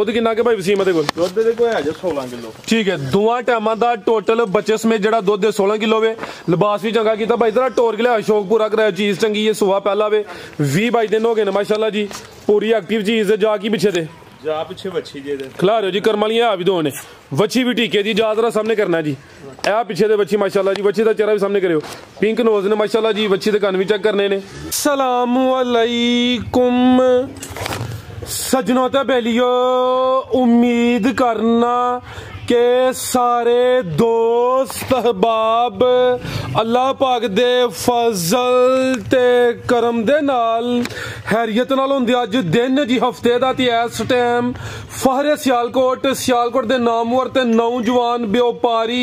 ਦੁੱਧ ਕਿੰਨਾ ਕੇ ਭਾਈ ਵਸੀਮ ਦੇ ਕੋਲ? ਦੁੱਧ ਦੇ ਕੋਈ ਹੈ ਜੋ 16 ਕਿਲੋ। ਠੀਕ ਹੈ, ਦੋਵਾਂ ਟਾਈਮਾਂ ਦਾ ਟੋਟਲ ਬੱਚੇ ਸਮੇਤ ਜਿਹੜਾ ਦੁੱਧ 16 ਕਿਲੋ ਵੇ। ਲਿਬਾਸ ਵੀ ਚੰਗਾ ਕੀਤਾ ਭਾਈ, ਤੇਰਾ ਟੋਰ ਕੇ ਲਿਆ, ਸ਼ੌਕ ਪੂਰਾ ਕਰਾਇਆ, ਚੀਜ਼ ਚੰਗੀ ਹੈ, ਸੁਆ ਪਹਿਲਾ ਵੇ। 20-22 ਦਿਨ ਹੋ ਗਏ ਨੇ ਮਾਸ਼ਾਅੱਲਾ ਜੀ, ਪੂਰੀ ਐਕਟਿਵ ਚੀਜ਼ ਹੈ। ਜਾ ਕੀ ਪਿੱਛੇ ਤੇ ਜਾ ਪਿੱਛੇ ਵੱਛੀ ਜੇ ਦੇ ਖਿਲਾ ਰਹੇ ਹੋ ਜੀ, ਕਰਮ ਵਾਲੀਆਂ ਆ ਵੀ ਦੋ ਨੇ। ਵੱਛੀ ਵੀ ਟੀਕੇ ਦੀ ਜਾਤ ਦਾ ਸਾਹਮਣੇ ਕਰਨਾ ਜੀ। ਇਹ ਪਿੱਛੇ ਦੇ ਵੱਛੀ ਮਾਸ਼ਾਅੱਲਾ ਜੀ, ਵੱਛੀ ਦਾ ਚਿਹਰਾ ਵੀ ਸਾਹਮਣੇ ਕਰਿਓ, ਪਿੰਕ ਨੋਜ਼ ਨੇ ਮਾਸ਼ਾਅੱਲਾ ਜੀ। ਵੱਛੀ ਦੇ ਕੰਨ ਵੀ ਚੈੱਕ ਕਰਨੇ ਨੇ। ਸਲਾਮੁ अलैकुम सजनों ते बेलियो, उम्मीद करना के सारे दोस्त अहबाब अल्लाह पाक दे फजल ते करम दे नाल हैरियत नाल होंदे। अज दिन जी हफ्ते दा ते इस टाइम फहरे सियालकोट दे नामवर ते नौजवान व्यापारी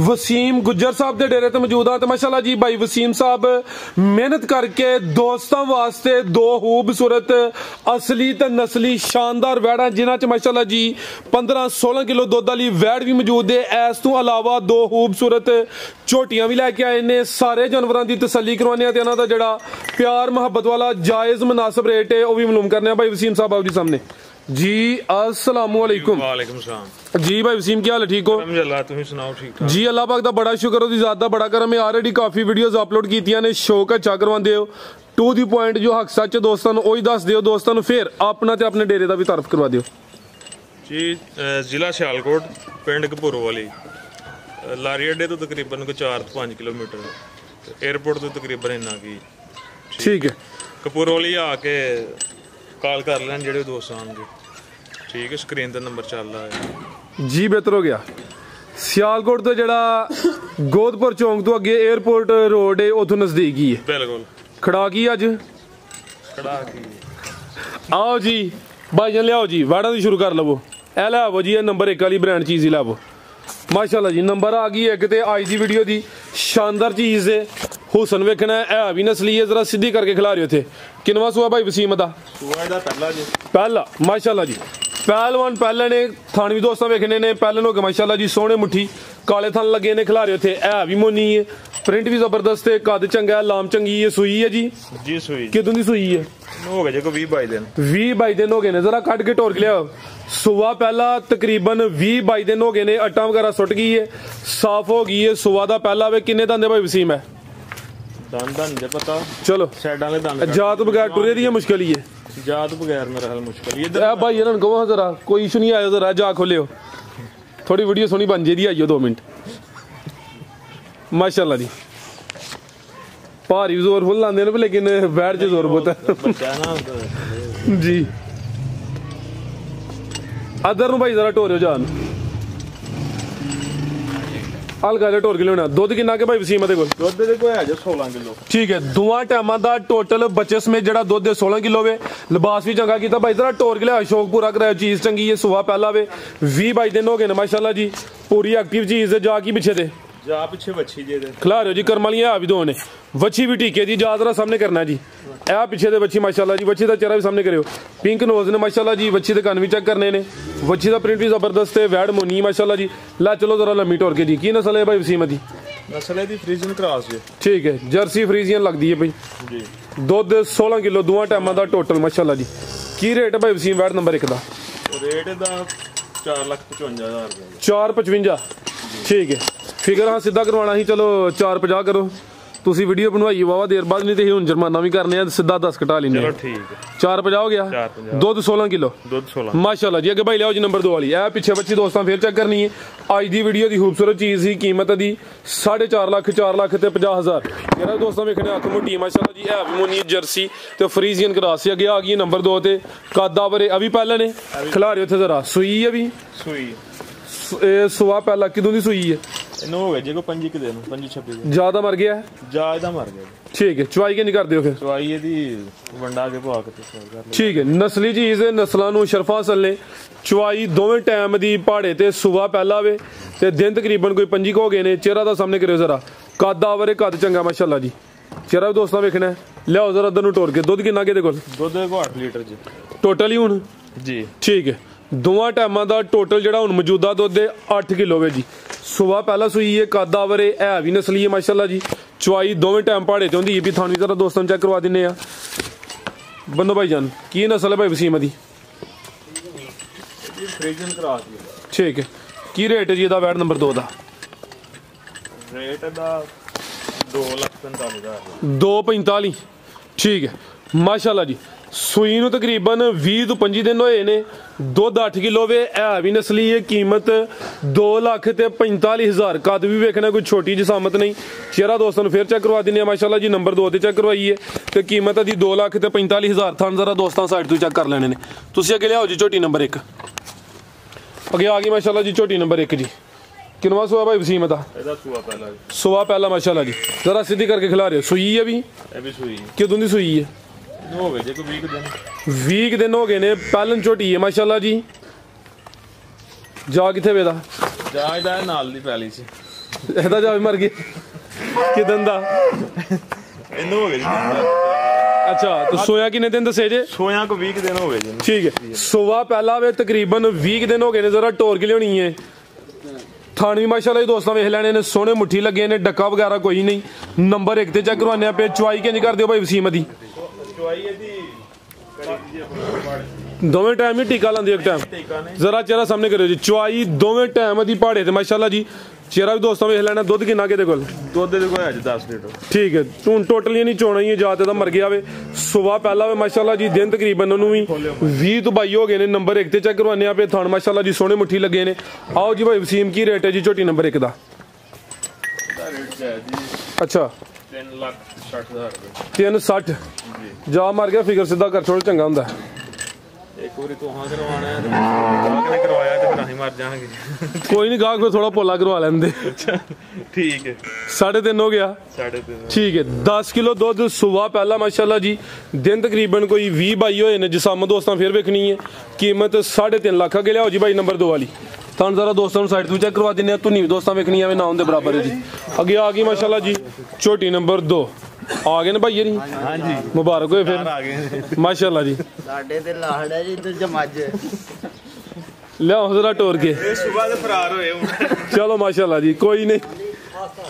वसीम गुज्जर साहब दे डेरे ते मौजूद हां। ते माशाअल्लाह जी भाई वसीम साहब मेहनत करके दोस्तां वास्ते दो खूबसूरत असली ते नस्ली शानदार वैड़ा जिन्हां च माशाअल्लाह जी 15-16 किलो दुध वाली वैड़ भी मौजूद है। इस तो अलावा दो खूबसूरत झोटियां भी लैके आए ने। सारे जानवरों की तसल्ली करवाने ते इन्हां दा जेड़ा प्यार मुहब्बत वाला जायज मुनासिब रेट है वह भी मालूम करने भाई वसीम साहब आप जी सामने जी। अस्सलाम वालेकुम। वालेकुम सलाम जी भाई वसीम क्या हाल है? ठीक हो? अल्हम्दुलिल्लाह, तुम सुनाओ? ठीक ठाक जी, अल्लाह पाक दा बड़ा शुक्र, ओदी ज़ात दा बड़ा करम है। ऑलरेडी काफी वीडियोस अपलोड कीतियां ने, शौक अच्छा करवांदे हो, टू दी पॉइंट जो हक सच दोस्तां नूं ओही दस दिओ दोस्तां नूं, फिर अपना ते अपने डेरे दा भी तारफ करवा दिओ जी। जिला सियालकोट, पिंड कपूरवाली, लारी अड्डे तो तकरीबन कोई 4-5 किलोमीटर, एयरपोर्ट तो तकरीबन इन्ना की। ठीक है, कपूरवाली आके कॉल कर लैन जेडे दोस्त आएंगे। ठीक है, स्क्रीन ते नंबर चल रहा है जी। बेहतर हो गया। सियालकोट तो जड़ा गोदपुर चौंक तो अगे एयरपोर्ट रोड है, उथों नजदीक ही है बिल्कुल। खड़ा की अज खड़ा की आओ जी भाईजान, लियाओ जी वाड़ा दी शुरू कर लवो। ए लियावो जी, नंबर 1 वाली ब्रांड चीज़ ही लियावो माशाअल्लाह जी। नंबर आ गई एक ते अज दी वीडियो दी शानदार चीज़ है। हुसन वेखना है भी नस्ली है, जरा सीधी करके खिला रहे थे। किनवा सुआ भाई वसीम दा? पहला माशाअल्लाह जी। पहलवान पहले ने थान भी दोस्तों वेखने ने, पहले हो गए माशाअल्लाह जी, सोहने मुट्ठी काले थान लगे ने, खिला रहे थे। है भी मोनी है, प्रिंट भी जबरदस्त है, कद चंगा है, लाम चंगी है। सुई है जी? जी सुई। कितों दी सुई है? हो गए जो 20-22 दिन। 20-22 दिन हो गए ने, जरा कट के टोर के लिया। सुबह पहला तकरीबन 20-22 दिन हो गए ने, अट्टा वगैरह सुट गई है, साफ हो गई है। सुबह दा पहला वे किन्ने दंदे भाई वसीम है? दंद पता चलो साइडां वाले दंद। जात बगैर टुरे दी मुश्किल ही है, जात बगैर मेरा हाल मुश्किल ये भाई इन्होंने कहो जरा कोई इशू नहीं आया, जरा जा खोलियो, थोड़ी वीडियो सोनी बन जाएगी, आइयो 2 मिनट माशाअल्लाह जी। भारी जोर फुल लाते हैं लेकिन बैठ च जोर बहुत है जी। अदर नु भाई जरा टोरियो जान हल्का जिहा टोर के लिया। दुध किन्ना के भाई वसीम दे कोल? दुध दे कोई है जो 16 किलो। ठीक है, दोवां टाइमां दा टोटल बच्चे समेत जेड़ा दुध 16 किलो वे। लिबास भी चंगा कीता भाई, जरा टोर के लिया, शौक पूरा कराया, चीज चंगी है, सुहा पहला वे। 20-22 दिन हो गए ने माशाअल्लाह जी, पूरी एक्टिव चीज है। जा की पिछे दे जा पिछे वच्छी जे दे खिला रहे हो जी, करम वालियां आ भी दो ने। वच्छी भी टीके दी जात दा सामने करना जी। ए पिछे दे वच्छी माशाअल्लाह जी, वच्छी दा चेहरा भी सामने करियो, पिंक नोज ने माशाअल्लाह जी। वच्छी दे कान भी चेक करने ने, वच्छी दा प्रिंट भी जबरदस्त है, वैड़ मोनी माशाअल्लाह जी। ला चलो जरा लम्मी टोर के जी। की नस्ल है भाई वसीम दी? नस्ल है दी फ्रीजियन क्रॉस जी। ठीक है, जर्सी फ्रीजियन लगदी है भाई जी। दुध 16 किलो दोवां टाइमां दा टोटल माशाअल्लाह जी। की रेट है भाई वसीम वैड़ नंबर 1 दा? रेट दा 4,55,000 रुपए। 4,55 ठीक है, फिगर हाँ सीधा करवाना ही, चलो 4,50 करो। तुसी वीडियो बनवाई वावा देर बाद, नहीं तो हुण जुर्माना भी करने, सीधा 10 घटा लेने। चलो ठीक है, 4,50 हो गया। दुध 16 किलो दुध 16 माशाअल्लाह जी। अगे भाई लियाओ जी नंबर 2 वाली। ए पिछे बच्ची दोस्तों फिर चेक करनी है। अज दी वीडियो की खूबसूरत चीज़ ही, कीमत दी 4.5 लाख, 4 लाख ते 50,000। मेरा दोस्तों वेखने अख मोटी माशाअल्लाह जी, है भी मोनी जर्सी ते फ्रीजियन क्रॉस। अगे आ गई नंबर 2 ते कद आवरे अभी पहले ने खिला रहे थे, जरा सुई है भी सुई। सुहा पहला किदों दी सुई है? इन्हों हो गए जी को 25 दिन, 25-26 दिन। ज्यादा मर गया है? ज्यादा मर गया। ठीक है, चुवाई के नहीं कर दियो फिर? चुवाई दी वंडा के पवा के। ठीक है, नस्ली चीज है, नस्लां नूं शरफा असल ने। चुवाई दोवें टाइम दी पहाड़े ते सुबह पहला वे ते दिन तकरीबन कोई 25 हो गए ने। चेहरा दा सामने करियो जरा, कद आवरे, कद चंगा माशाअल्लाह जी। चेहरा भी दोस्तों वेखना है। लियाओ जरा इधर नूं टोर के। दुध किन्ना के दे कोल? दुध को 8 लीटर जी टोटल ही हुण जी। ठीक है, दोवां टाइमां दा टोटल जेड़ा हुण मौजूदा दुध 8 किलो है जी। सुबह पहला सुई है, कद आवरे, है भी नस्ली है माशाअल्लाह जी। चुवाई दोवें टाइम पहाड़े ते होंदी है भी। थानू जरा दोस्तों चेक करवा दिन्ने आ। बंदो भाई जान की नस्ल है भाई वसीम दी? ਜੀ ਫ੍ਰੀਜ਼ਨ ਕਰਾਸ ਜੀ। ਠੀਕ ਹੈ, ਕੀ ਰੇਟ ਹੈ ਜੀ ਇਹਦਾ ਵੈਟ ਨੰਬਰ 2 ਦਾ? ਰੇਟ ਦਾ 2,45,000 245। ਠੀਕ ਹੈ ਮਾਸ਼ਾਅੱਲਾ ਜੀ। ਸੂਈ ਨੂੰ ਤਕਰੀਬਨ 20 ਤੋਂ 25 ਦਿਨ ਹੋਏ ਨੇ। ਦੁੱਧ 8 ਕਿਲੋ ਵੇ, ਹੈ ਵੀ ਨਸਲੀ ਹੈ। ਕੀਮਤ 2,45,000। ਕੱਦ ਵੀ ਵੇਖਣਾ ਕੋਈ ਛੋਟੀ ਜਿਸਾਮਤ ਨਹੀਂ। ਚਿਹਰਾ ਦੋਸਤਾਂ ਨੂੰ ਫਿਰ ਚੈੱਕ ਕਰਵਾ ਦਿੰਦੇ ਆ ਮਾਸ਼ਾਅੱਲਾ ਜੀ। ਨੰਬਰ 2 ਤੇ ਚੈੱਕ ਕਰਵਾਈਏ ਤੇ ਕੀਮਤ ਦੀ 2,45,000। ਥਣ ਜ਼ਰਾ ਦੋਸਤਾਂ ਸਾਈਡ ਤੋਂ ਚੈੱਕ ਕਰ ਲੈਣੇ ਨੇ। ਤੁਸੀਂ ਅੱਗੇ ਲਿਆਓ ਜੀ ਝੋਟੀ ਨੰਬਰ 1। ਅੱਗੇ ਆ ਗਈ ਮਾਸ਼ਾਅੱਲਾ ਜੀ ਝੋਟੀ ਨੰਬਰ 1 ਜੀ। ਕਿਨਵਾ ਸੂਆ ਭਾਈ ਵਸੀਮ ਦਾ? ਇਹਦਾ ਸੂਆ ਪਹਿਲਾ ਜੀ। ਸੂਆ ਪਹਿਲਾ ਮਾਸ਼ਾਅੱਲਾ ਜੀ। ਜ਼ਰਾ ਸਿੱਧੀ ਕਰਕੇ ਖਿਲਾ ਰਹੇ ਹੋ। ਸੂਈ ਹੈ ਵੀ? ਇਹ ਵੀ ਸੂਈ ਕਿਦੋਂ ਦੀ ਸੂਈ ਹੈ? ਹੋ ਗਏ ਜੇ ਕੋਈ 20 ਦਿਨ। 20 ਦਿਨ ਹੋ ਗਏ ਨੇ। ਪਹਿਲਨ ਝੋਟੀ ਹੈ ਮਾਸ਼ਾਅੱਲਾ ਜੀ। ਜਾ ਕਿੱਥੇ ਵੇਦਾ? ਜਾ ਇਹਦਾ ਨਾਲ ਦੀ ਪੈਲੀ ਸੀ। ਇਹਦਾ ਜਾ ਵੀ ਮਰ ਗਿਆ ਕਿਦਨ ਦਾ? ਇਹਨੂੰ ਹੋ ਗਏ ਜੀ। ਅੱਛਾ ਤੇ ਸੋਇਆ ਕਿੰਨੇ ਦਿਨ ਦੱਸੇ ਜੇ? ਸੋਇਆ ਕੋ 20 ਦਿਨ ਹੋ ਗਏ ਜੀ। ਠੀਕ ਹੈ, ਸੋਆ ਪਹਿਲਾ ਵੇ ਤਕਰੀਬਨ 20 ਦਿਨ ਹੋ ਗਏ ਨੇ। ਜ਼ਰਾ ਟੋਰ ਕੇ ਲਿਆਉਣੀ ਹੈ। ਥਾਣ ਵੀ ਮਾਸ਼ਾਅੱਲਾ ਜੀ ਦੋਸਤਾਂ ਵੇਖ ਲੈਣੇ ਨੇ। ਸੋਹਣੇ ਮੁੱਠੀ ਲੱਗੇ ਨੇ। ਡੱਕਾ ਵਗੈਰਾ ਕੋਈ ਨਹੀਂ। ਨੰਬਰ 1 ਤੇ ਚੈੱਕ ਕਰਵਾਉਂਦੇ ਆ ਪਏ। ਚੁਆਈ ਕਿੰਜ ਕਰ ਦਿਓ ਭਾਈ ਵਸੀਮ ਦੀ? ਚੁਆਈ ਇਹਦੀ ਦੋਵੇਂ ਟਾਈਮ ਹੀ ਟੀਕਾ ਲਾਉਂਦੀ ਇੱਕ ਟਾਈਮ। ਜ਼ਰਾ ਚਿਹਰਾ ਸਾਹਮਣੇ ਕਰਿਓ ਜੀ। ਚੁਆਈ ਦੋਵੇਂ ਟਾਈਮ ਦੀ ਪਹਾੜੇ ਤੇ ਮਾਸ਼ਾਅੱਲਾ ਜੀ। ਚਿਹਰਾ ਵੀ ਦੋਸਤਾਂ ਵੇਖ ਲੈਣਾ। ਦੁੱਧ ਕਿੰਨਾ ਕਿਹਦੇ ਕੋਲ? ਦੁੱਧ ਦੇ ਕੋਲ ਅੱਜ 10 ਲੀਟਰ। ਠੀਕ ਹੈ, ਤੂੰ ਟੋਟਲੀ ਨਹੀਂ ਚੋਣਾ ਹੀ ਜਾਤ ਇਹਦਾ ਮਰ ਗਿਆ ਵੇ। ਸੁਬਾ ਪਹਿਲਾ ਵੇ ਮਾਸ਼ਾਅੱਲਾ ਜੀ। ਦਿਨ ਤਕਰੀਬਨ ਉਹਨੂੰ ਵੀ 20 ਤੋਂ 22 ਹੋ ਗਏ ਨੇ। ਨੰਬਰ 1 ਤੇ ਚੈੱਕ ਕਰਵਾਉਂਦੇ ਆ ਪਏ। ਥਣ ਮਾਸ਼ਾਅੱਲਾ ਜੀ ਸੋਹਣੇ ਮੁੱਠੀ ਲੱਗੇ ਨੇ। ਆਓ ਜੀ ਭਾਈ ਵਸੀਮ ਕੀ ਰੇਟ ਹੈ ਜੀ ਝੋਟੀ ਨੰਬਰ 1 ਦਾ? ਇਹਦਾ ਰੇਟ ਹੈ ਜੀ ਅੱਛਾ 3,60,000 ਰੁਪਏ। 360। ਜਾ ਮਰ ਗਿਆ ਫਿਗਰ ਸਿੱਧਾ ਕਰ ਛੋੜ ਚੰਗਾ ਹੁੰਦਾ। ਇੱਕ ਵਾਰੀ ਤੂੰ ਹਾਂ ਕਰਵਾਣਾ ਹੈ ਤੇ ਗਾਹਕ ਨੇ ਕਰਵਾਇਆ ਤੇ ਫਿਰ ਅਸੀਂ ਮਰ ਜਾਵਾਂਗੇ। ਕੋਈ ਨਹੀਂ, ਗਾਹਕ ਫਿਰ ਥੋੜਾ ਪੋਲਾ ਕਰਵਾ ਲੈਂਦੇ। ਠੀਕ ਹੈ। 3.5 ਹੋ ਗਿਆ। 3.5। ਠੀਕ ਹੈ, 10 ਕਿਲੋ ਦੁੱਧ ਸੁਬਾ ਪਹਿਲਾ ਮਾਸ਼ਾਅੱਲਾ ਜੀ। ਦਿਨ ਤਕਰੀਬਨ ਕੋਈ 20-22 ਹੋਏ ਨੇ। ਜਿਸਾਮ ਦੋਸਤਾਂ ਫਿਰ ਵੇਖਣੀ ਹੈ। ਕੀਮਤ 3.5 ਲੱਖ। ਅੱਗੇ ਲਿਆਓ ਜੀ ਭਾਈ ਨੰਬਰ 2 ਵਾਲੀ। ਤੁਹਾਨੂੰ ਜ਼ਰਾ ਦੋਸਤਾਂ ਨੂੰ ਸਾਈਡ ਤੋਂ ਚੈੱਕ ਕਰਵਾ ਦਿੰਦੇ ਆ। ਧੁਨੀ ਵੀ ਦੋਸਤਾਂ ਵੇਖਣੀ ਆਵੇ ਨਾ ਉਹਦੇ ਬਰਾਬਰ ਹੈ ਜੀ। ਅੱਗੇ ਆ ਗਈ ਮਾਸ਼ਾਅੱਲਾ ਜੀ ਝੋਟੀ ਨੰਬਰ 2। ਆ ਗਏ ਨੇ ਭਾਈ ਜੀ? ਹਾਂਜੀ ਮੁਬਾਰਕ ਹੋਏ ਫਿਰ। ਆ ਗਏ ਮਾਸ਼ਾਅੱਲਾ ਜੀ। ਸਾਡੇ ਤੇ ਲਾਹੜ ਹੈ ਜੀ ਇੱਧਰ ਜਮੱਝ। ਲਿਆਓ ਜ਼ਰਾ ਟੋਰ ਕੇ। ਇਹ ਸਵੇਰ ਦੇ ਫਰਾਰ ਹੋਏ ਹੁਣ। ਚਲੋ ਮਾਸ਼ਾਅੱਲਾ ਜੀ। ਕੋਈ ਨਹੀਂ,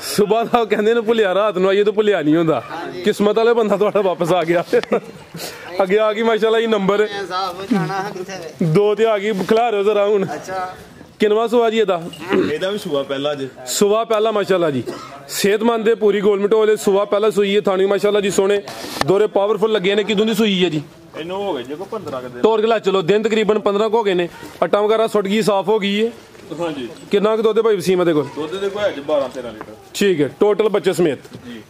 ਸੁਬਾਹ ਦਾ ਕਹਿੰਦੇ ਨੇ ਭੁੱਲਿਆ ਰਾਤ ਨੂੰ ਆਈਏ ਤਾਂ ਭੁੱਲਿਆ ਨਹੀਂ ਹੁੰਦਾ। ਕਿਸਮਤ ਵਾਲੇ ਬੰਦਾ ਤੁਹਾਡਾ ਵਾਪਸ ਆ ਗਿਆ। ਅੱਗੇ ਆ ਗਈ ਮਾਸ਼ਾਅੱਲਾ ਜੀ ਨੰਬਰ ਸਾਹਬ ਜਾਣਾ ਕਿੱਥੇ? 2 ਤੇ ਆ ਗਈ। ਖਿਲਾ ਰਹੇ ਹੋ ਜ਼ਰਾ ਹੁਣ। ਅੱਛਾ ਕਿਨਵਾ ਸੁਆ ਜੀ ਇਹਦਾ? ਇਹਦਾ ਵੀ ਸੂਆ ਪਹਿਲਾ ਜੀ। ਸੁਬਾ ਪਹਿਲਾ ਮਾਸ਼ਾਅੱਲਾ ਜੀ। ਸਿਹਤਮੰਦ ਦੇ ਪੂਰੀ ਗੋਲਮਟ ਵਾਲੇ। ਸੁਬਾ ਪਹਿਲਾ ਸੂਈ ਹੈ। ਥਾਣੀ ਮਾਸ਼ਾਅੱਲਾ ਜੀ ਸੋਹਣੇ ਦੋਰੇ ਪਾਵਰਫੁਲ ਲੱਗੇ ਨੇ। ਕਿਦੋਂ ਦੀ ਸੂਈ ਹੈ ਜੀ? ਇਹਨੂੰ ਹੋ ਗਏ ਜੇ ਕੋ 15 ਦਿਨ। ਤੋਰ ਕੇ ਲਾ ਚਲੋ। ਦਿਨ ਤਕਰੀਬਨ 15 ਹੋ ਗਏ ਨੇ। ਅਟਾ ਵਗੈਰਾ ਸੁੱਟ ਗਈ, ਸਾਫ਼ ਹੋ ਗਈ ਹੈ। ਹਾਂਜੀ। ਕਿੰਨਾ ਕੁ ਦੁੱਧ ਹੈ ਭਾਈ ਵਸੀਮ ਦੇ ਕੋਲ? ਦੁੱਧ ਦੇ ਕੋਲ ਅੱਜ 12-13 ਲੀਟਰ। ਠੀਕ ਹੈ, ਟੋਟਲ ਬੱਚੇ ਸਮੇਤ।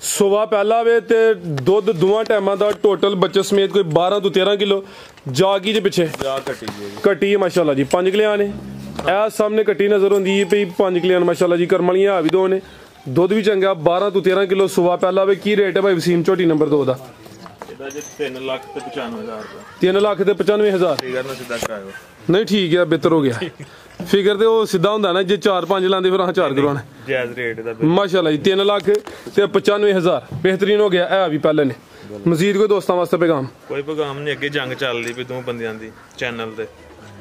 ਸੁਬਾ ਪਹਿਲਾ ਵੇ ਤੇ ਦੁੱਧ ਦੋਵਾਂ ਟਾਈਮਾਂ ਦਾ ਟੋਟਲ ਬੱਚੇ ਸਮੇਤ ਕੋਈ 12 ਤੋਂ 13 ਕਿਲੋ। ਜਾ ਕੀ ਜੇ ਪਿੱਛੇ ਜਾ ਕੱਟੀ ਜੀ। ਕੱਟੀ ਹੈ ਮਾਸ਼ਾਅੱਲਾ ਜੀ। 5 ਕਿਲਿਆਂ ਨੇ। ਇਹ ਸਾਹਮਣੇ ਕੱਟੀ ਨਜ਼ਰ ਹੁੰਦੀ ਹੈ ਪਈ। 5 ਕਿਲਿਆਂ ਮਾਸ਼ਾਅੱਲਾ ਜੀ। ਕਰਮ ਵਾਲੀਆਂ ਆ ਵੀ 2 ਨੇ। ਦੁੱਧ ਵੀ ਚੰਗਾ। 12 ਤੋਂ 13 ਕਿਲੋ ਸੁਬਾ ਪਹਿਲਾ ਵੇ। ਕੀ ਰੇਟ ਹੈ ਭਾਈ ਵਸੀਮ ਝੋਟੀ ਨੰਬਰ 2 ਦਾ? ਇਹਦਾ ਜੇ 3,95,000 ਰੁਪਏ। 3,95,000। ਫਿਗਰ ਨਾਲ ਸਿੱਧਾ ਕਰਾਇਓ। ਨਹੀਂ ਠੀਕ ਹੈ, ਬਿਹਤਰ ਹੋ ਗਿਆ। ਫਿਗਰ ਤੇ ਉਹ ਸਿੱਧਾ ਹੁੰਦਾ ਨਾ। ਜੇ 4-5 ਲਾਂਦੇ ਫਿਰ 4 ਕਰਵਾਉਣਾ। ਜਾਇਜ਼ ਰੇਟ ਦਾ। ਮਾਸ਼ਾਅੱਲਾ ਜੀ 3,95,000 ਬਿਹਤਰੀਨ ਹੋ ਗਿਆ। ਇਹ ਵੀ ਪਹਿਲੇ ਨੇ। ਮਜ਼ੀਦ ਕੋਈ ਦੋਸਤਾਂ ਵਾਸਤੇ ਪੈਗਾਮ? ਕੋਈ ਪੈਗਾਮ ਨਹੀਂ। ਅੱਗੇ ਜੰਗ ਚੱਲਦੀ ਵੀ 2 ਬੰਦਿਆਂ ਦੀ ਚੈਨਲ ਤੇ।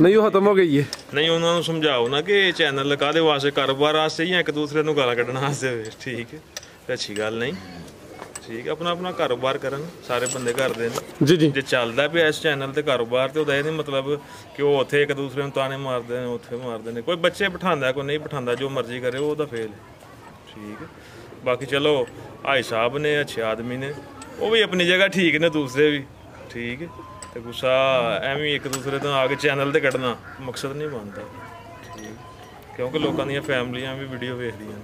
ਨਹੀਂ, ਉਹ ਖਤਮ ਹੋ ਗਈ ਹੈ। ਨਹੀਂ, ਉਹਨਾਂ ਨੂੰ ਸਮਝਾਓ ਨਾ ਕਿ ਚੈਨਲ ਕਾਹਦੇ ਵਾਸਤੇ? ਕਾਰੋਬਾਰ ਵਾਸਤੇ ਜਾਂ ਇੱਕ ਦੂਸਰੇ ਨੂੰ ਗਾਲਾਂ ਕੱਢਣ ਵਾਸਤੇ ਹੋਵੇ। ਠੀਕ ਹੈ, ਤੇ ਅੱਛੀ ਗੱਲ ਨਹੀਂ। ਠੀਕ ਹੈ, ਆਪਣਾ ਕਾਰੋਬਾਰ ਕਰਨ। ਸਾਰੇ ਬੰਦੇ ਕਰਦੇ ਨੇ ਜੀ ਜੀ। ਜੇ ਚੱਲਦਾ ਪਿਆ ਇਸ ਚੈਨਲ ਤੇ ਕਾਰੋਬਾਰ ਤੇ ਉਹਦਾ ਇਹ ਨਹੀਂ ਮਤਲਬ ਕਿ ਉਹ ਉੱਥੇ ਇੱਕ ਦੂਸਰੇ ਨੂੰ ਤਾਨੇ ਮਾਰਦੇ ਨੇ, ਉੱਥੇ ਮਾਰਦੇ ਨੇ। ਕੋਈ ਬੱਚੇ ਬਿਠਾਉਂਦਾ, ਕੋਈ ਨਹੀਂ ਬਿਠਾਉਂਦਾ। ਜੋ ਮਰਜ਼ੀ ਕਰੇ ਉਹਦਾ ਫੇਲ। ਠੀਕ ਹੈ, ਬਾਕੀ ਚਲੋ ਭਾਈ ਸਾਹਿਬ ਨੇ ਅੱਛੇ ਆਦਮੀ ਨੇ। ਉਹ ਵੀ ਆਪਣੀ ਜਗ੍ਹਾ ਠੀਕ ਨੇ। ਦੂਸਰੇ ਵੀ ਠੀਕ ਹੈ। ਤੇ ਗੁੱਸਾ ਐਵੇਂ ਇੱਕ ਦੂਸਰੇ ਤੋਂ ਆ ਕੇ ਚੈਨਲ ਤੇ ਕੱਢਣਾ ਮਕਸਦ ਨਹੀਂ ਬਣਦਾ। ਠੀਕ, ਕਿਉਂਕਿ ਲੋਕਾਂ ਦੀਆਂ ਫੈਮਲੀਆਂ ਵੀ ਵੀਡੀਓ ਵੇਖਦੀਆਂ ਨੇ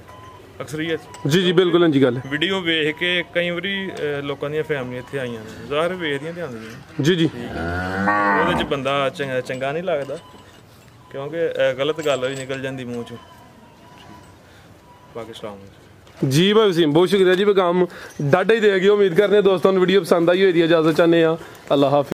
ਅਕਸਰੀਅਤ। ਜੀ ਜੀ ਬਿਲਕੁਲ ਇੰਜੀ ਗੱਲ। ਵੀਡੀਓ ਵੇਖ ਕੇ ਕਈ ਵਾਰੀ ਲੋਕਾਂ ਦੀਆਂ ਫੈਮਲੀਆਂ ਇੱਥੇ ਆਈਆਂ ਨੇ। ਜ਼ਾਹਰ ਵੇਖਦੀਆਂ ਤੇ ਆਉਂਦੀਆਂ। ਜੀ ਜੀ। ਉਹਦੇ 'ਚ ਬੰਦਾ ਚੰਗਾ ਨਹੀਂ ਲੱਗਦਾ ਕਿਉਂਕਿ ਗਲਤ ਗੱਲ ਵੀ ਨਿਕਲ ਜਾਂਦੀ ਮੂੰਹ 'ਚੋਂ। ਪਾਕਿਸਤਾਨ ਜੀ ਭਾਈ ਵਸੀਮ ਬਹੁਤ ਸ਼ੁਕਰੀਆ ਜੀ। ਪੈਗਾਮ ਡਾਢਾ ਹੀ ਦੇ ਗਏ। ਉਮੀਦ ਕਰਨੇ ਦੋਸਤਾਂ ਨੂੰ ਵੀਡੀਓ ਪਸੰਦ ਆਈ ਹੋਈ ਦੀ। ਇਜਾਜ਼ਤ ਚਾਹੁੰਦੇ ਆ। ਅੱਲਾਹ ਹਾਫਿਜ਼।